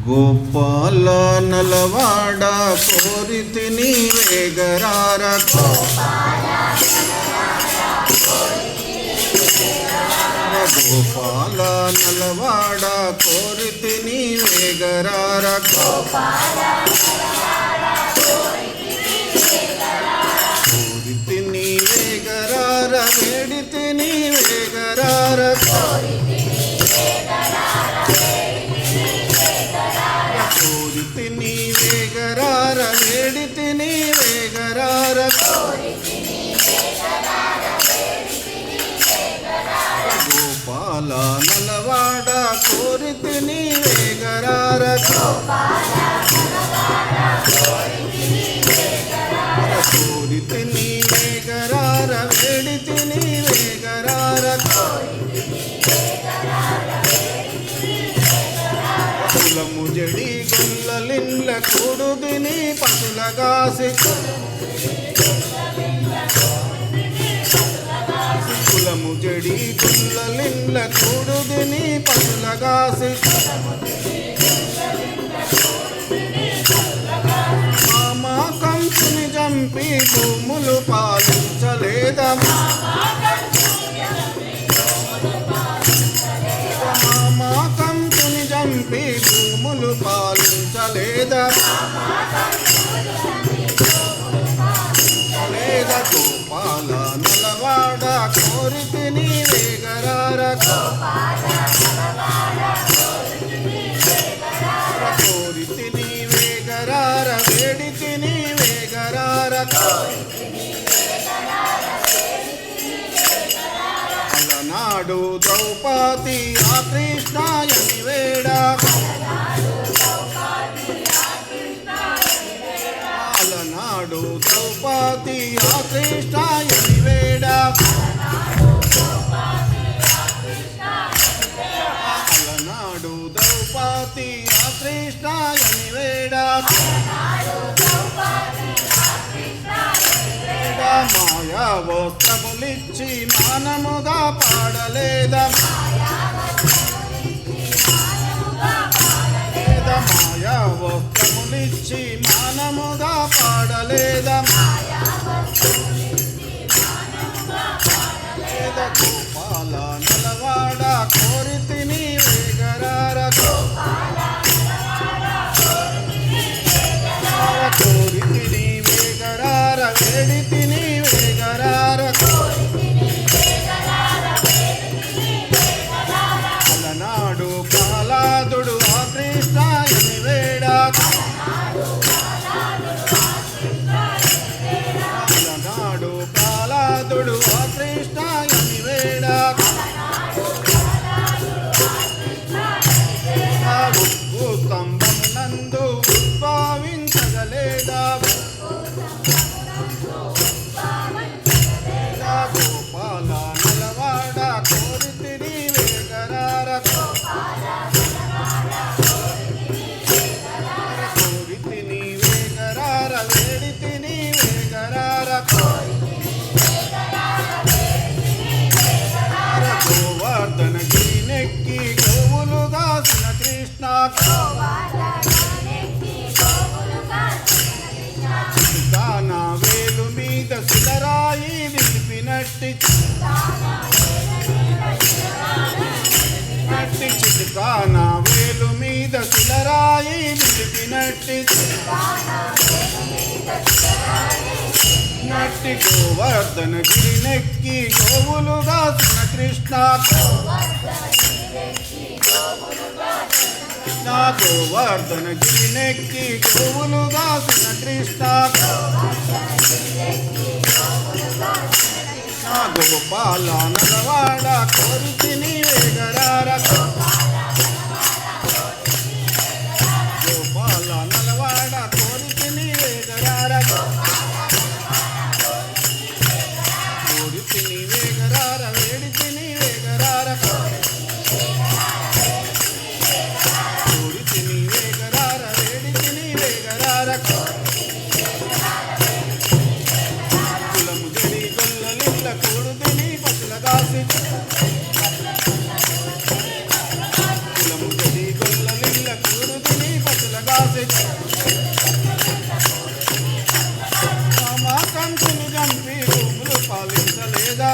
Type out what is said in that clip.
గోపాల నలవాడ కోరితి నీవేగరార గోపాల నలవాడ కోరితి నీవేగరార కోరితి నీవేగరార వేడితి నీవేగరార కోరితి నీవేగరార వేడితి నీవేగరార గోపాల నలవాడ కోరితి నీవేగరార కోరితి నీవేగరార వేడితి నీవేగరార కులము జడి గొల్లలిండ్ల కూడుదిని పశులగాసి కులము జడి గొల్లలిండ్ల కూడుదిని పశులగాసి మామా కంసుని చంపి భూములు పాలించలేదా మామా కంసుని చంపి భూములు పాలించలేదా లేదా గోపాల నలవాడ కోరితి నీవేగరార కోరితి నీవేగరార వేడితి నీవేగరార అలనాడు ద్రౌపది ఆ కృష్ణాయని వేడా అలనాడు ద్రౌపది ఆ కృష్ణాయని వేడా అలనాడు ద్రౌపది ఆ కృష్ణాయని వేడా మాయా వస్త్రములిచ్చి మానముగా పాడలేదా మాయా వస్త్రములిచ్చి మానముగా పాడలేదా గోపాల నలవాడ కోరితి నీవేగరార కోరితి నీవేగరార వేడితి నీవేగరార అలనాడు ప్రహ్లాదుడు ఆ కృష్ణాయని వేడా అలనాడు ప్రహ్లాదుడు ఆ కృష్ణాయని వేడా స్తంభమునందు ఉద్భవించగలేదా గోపాల నలవాడ కోరితి నీవేగరార కోరితి నీవేగరార వేడితి నీవేగరార గోవర్ధన గిరినెక్కి గోవులు గాసిన కృష్ణ చిలుకాన వేలు మీద శిలరాయి విలిపినట్టి చిలుకాన వేలు మీద శిలరాయి విలిపినట్టి నట్టి గోవర్ధన గిరినెక్కి గోవులు గాసిన కృష్ణ గోవర్ధన గిరినెక్కి గోవులు గాసిన కృష్ణ గోపాల నలవాడ కోరితి నీవేగరార గోపాల నలవాడ కోరితి నీవేగరార కోరితి నీవేగరార వేడితి నీవేగరార కోరితి నీవేగరార వేడితి నీవేగరార కులము జడి గొల్లలిండ్ల కూడుదిని పశులగాసి పాలించలేదా